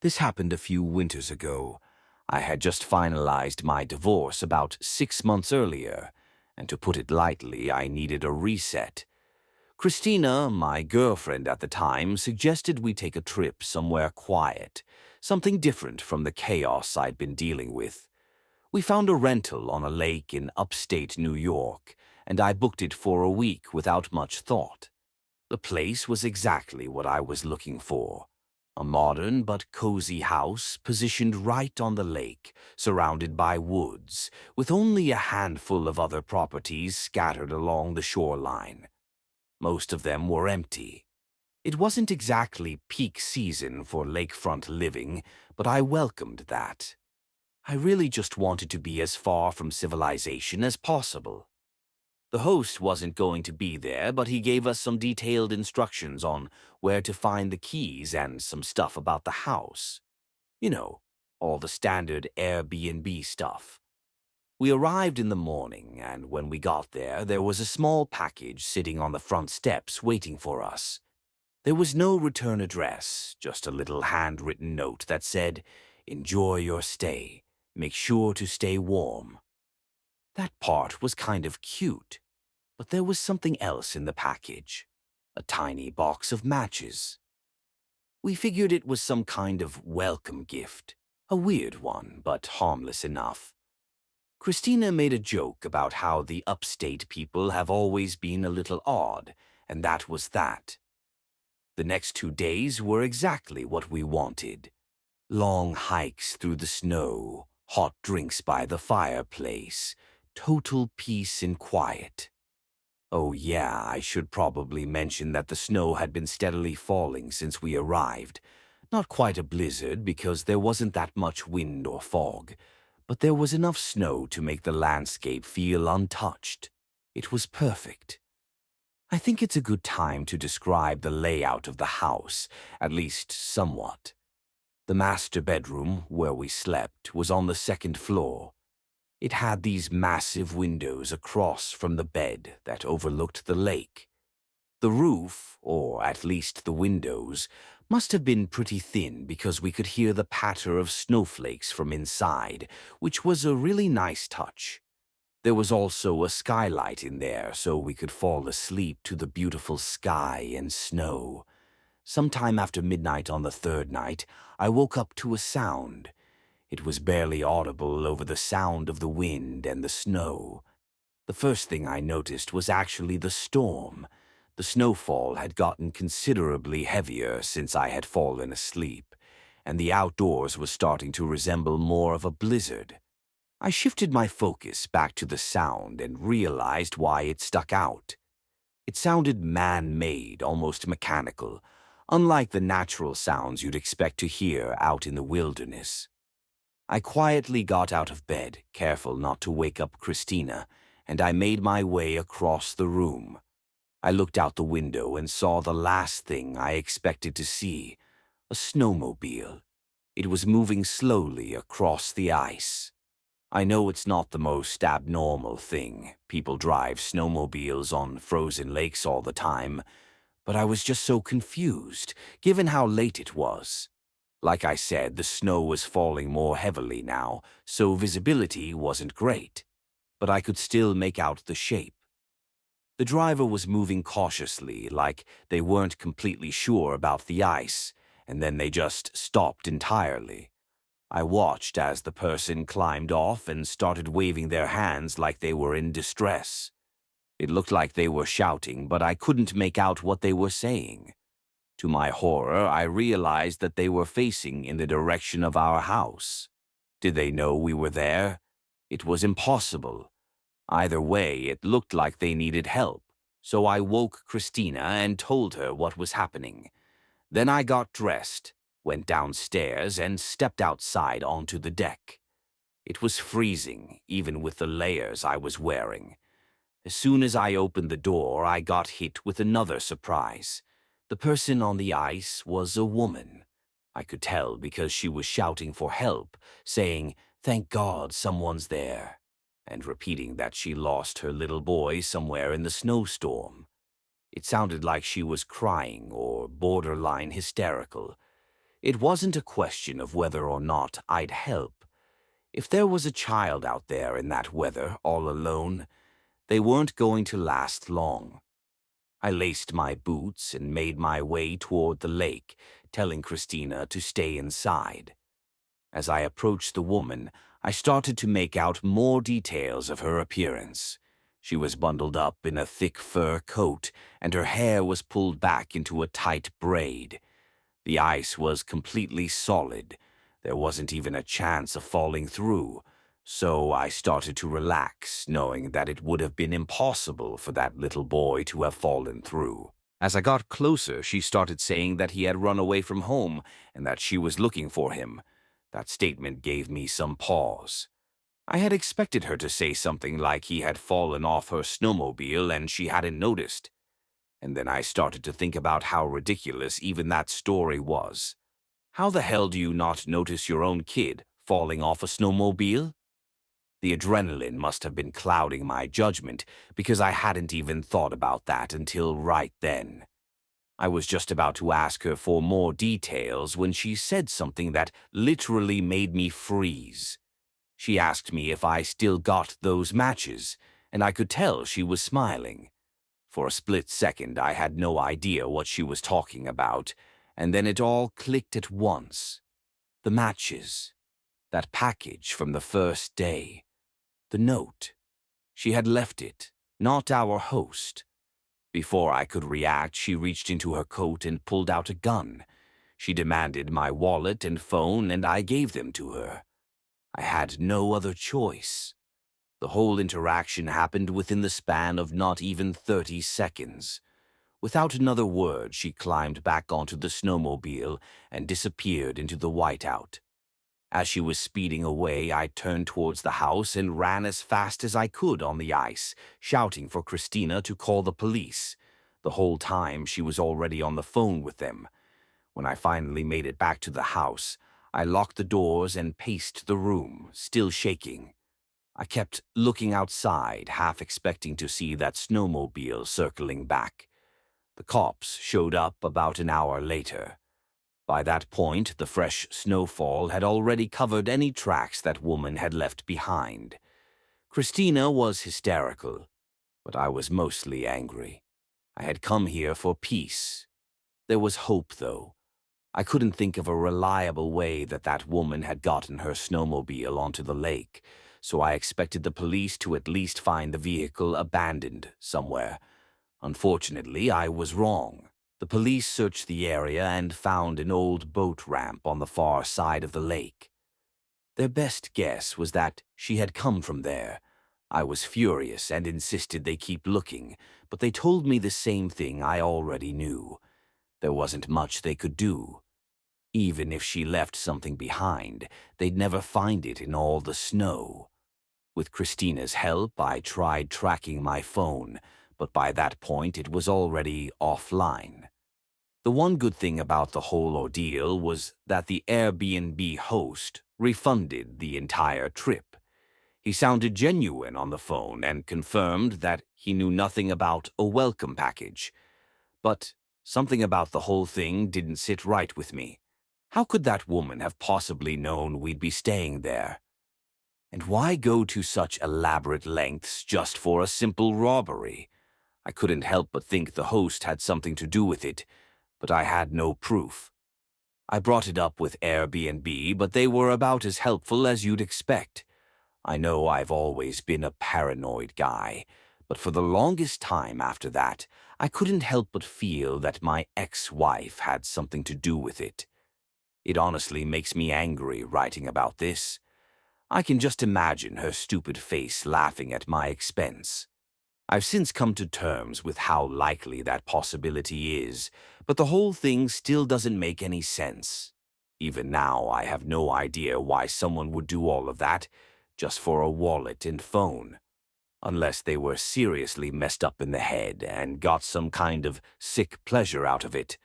This happened a few winters ago. I had just finalized my divorce about 6 months earlier, and to put it lightly, I needed a reset. Christina, my girlfriend at the time, suggested we take a trip somewhere quiet, something different from the chaos I'd been dealing with. We found a rental on a lake in upstate New York, and I booked it for a week without much thought. The place was exactly what I was looking for. A modern but cozy house positioned right on the lake, surrounded by woods, with only a handful of other properties scattered along the shoreline. Most of them were empty. It wasn't exactly peak season for lakefront living, but I welcomed that. I really just wanted to be as far from civilization as possible. The host wasn't going to be there, but he gave us some detailed instructions on where to find the keys and some stuff about the house. You know, all the standard Airbnb stuff. We arrived in the morning, and when we got there was a small package sitting on the front steps waiting for us. There was no return address, just a little handwritten note that said, "Enjoy your stay. Make sure to stay warm." That part was kind of cute, but there was something else in the package. A tiny box of matches. We figured it was some kind of welcome gift. A weird one, but harmless enough. Christina made a joke about how the upstate people have always been a little odd, and that was that. The next 2 days were exactly what we wanted. Long hikes through the snow, hot drinks by the fireplace, total peace and quiet. Oh yeah, I should probably mention that the snow had been steadily falling since we arrived. Not quite a blizzard because there wasn't that much wind or fog, but there was enough snow to make the landscape feel untouched. It was perfect. I think it's a good time to describe the layout of the house, at least somewhat. The master bedroom, where we slept, was on the second floor. It had these massive windows across from the bed that overlooked the lake. The roof, or at least the windows, must have been pretty thin because we could hear the patter of snowflakes from inside, which was a really nice touch. There was also a skylight in there so we could fall asleep to the beautiful sky and snow. Sometime after midnight on the third night, I woke up to a sound. It was barely audible over the sound of the wind and the snow. The first thing I noticed was actually the storm. The snowfall had gotten considerably heavier since I had fallen asleep, and the outdoors was starting to resemble more of a blizzard. I shifted my focus back to the sound and realized why it stuck out. It sounded man-made, almost mechanical, unlike the natural sounds you'd expect to hear out in the wilderness. I quietly got out of bed, careful not to wake up Christina, and I made my way across the room. I looked out the window and saw the last thing I expected to see, a snowmobile. It was moving slowly across the ice. I know it's not the most abnormal thing. People drive snowmobiles on frozen lakes all the time, but I was just so confused, given how late it was. Like I said, the snow was falling more heavily now, so visibility wasn't great, but I could still make out the shape. The driver was moving cautiously, like they weren't completely sure about the ice, and then they just stopped entirely. I watched as the person climbed off and started waving their hands like they were in distress. It looked like they were shouting, but I couldn't make out what they were saying. To my horror, I realized that they were facing in the direction of our house. Did they know we were there? It was impossible. Either way, it looked like they needed help, so I woke Christina and told her what was happening. Then I got dressed, went downstairs, and stepped outside onto the deck. It was freezing, even with the layers I was wearing. As soon as I opened the door, I got hit with another surprise. The person on the ice was a woman. I could tell because she was shouting for help, saying, "Thank God someone's there," and repeating that she lost her little boy somewhere in the snowstorm. It sounded like she was crying or borderline hysterical. It wasn't a question of whether or not I'd help. If there was a child out there in that weather, all alone, they weren't going to last long. I laced my boots and made my way toward the lake, telling Christina to stay inside. As I approached the woman, I started to make out more details of her appearance. She was bundled up in a thick fur coat, and her hair was pulled back into a tight braid. The ice was completely solid. There wasn't even a chance of falling through, so I started to relax, knowing that it would have been impossible for that little boy to have fallen through. As I got closer, she started saying that he had run away from home and that she was looking for him. That statement gave me some pause. I had expected her to say something like he had fallen off her snowmobile and she hadn't noticed. And then I started to think about how ridiculous even that story was. How the hell do you not notice your own kid falling off a snowmobile? The adrenaline must have been clouding my judgment because I hadn't even thought about that until right then. I was just about to ask her for more details when she said something that literally made me freeze. She asked me if I still got those matches, and I could tell she was smiling. For a split second, I had no idea what she was talking about, and then it all clicked at once. The matches. That package from the first day. The note. She had left it, not our host. Before I could react, she reached into her coat and pulled out a gun. She demanded my wallet and phone, and I gave them to her. I had no other choice. The whole interaction happened within the span of not even 30 seconds. Without another word, she climbed back onto the snowmobile and disappeared into the whiteout. As she was speeding away, I turned towards the house and ran as fast as I could on the ice, shouting for Christina to call the police. The whole time, she was already on the phone with them. When I finally made it back to the house, I locked the doors and paced the room, still shaking. I kept looking outside, half expecting to see that snowmobile circling back. The cops showed up about an hour later. By that point, the fresh snowfall had already covered any tracks that woman had left behind. Christina was hysterical, but I was mostly angry. I had come here for peace. There was hope, though. I couldn't think of a reliable way that woman had gotten her snowmobile onto the lake, so I expected the police to at least find the vehicle abandoned somewhere. Unfortunately, I was wrong. The police searched the area and found an old boat ramp on the far side of the lake. Their best guess was that she had come from there. I was furious and insisted they keep looking, but they told me the same thing I already knew. There wasn't much they could do. Even if she left something behind, they'd never find it in all the snow. With Christina's help, I tried tracking my phone, but by that point it was already offline. The one good thing about the whole ordeal was that the Airbnb host refunded the entire trip. He sounded genuine on the phone and confirmed that he knew nothing about a welcome package. But something about the whole thing didn't sit right with me. How could that woman have possibly known we'd be staying there? And why go to such elaborate lengths just for a simple robbery? I couldn't help but think the host had something to do with it, but I had no proof. I brought it up with Airbnb, but they were about as helpful as you'd expect. I know I've always been a paranoid guy, but for the longest time after that, I couldn't help but feel that my ex-wife had something to do with it. It honestly makes me angry writing about this. I can just imagine her stupid face laughing at my expense. I've since come to terms with how likely that possibility is, but the whole thing still doesn't make any sense. Even now, I have no idea why someone would do all of that, just for a wallet and phone. Unless they were seriously messed up in the head and got some kind of sick pleasure out of it.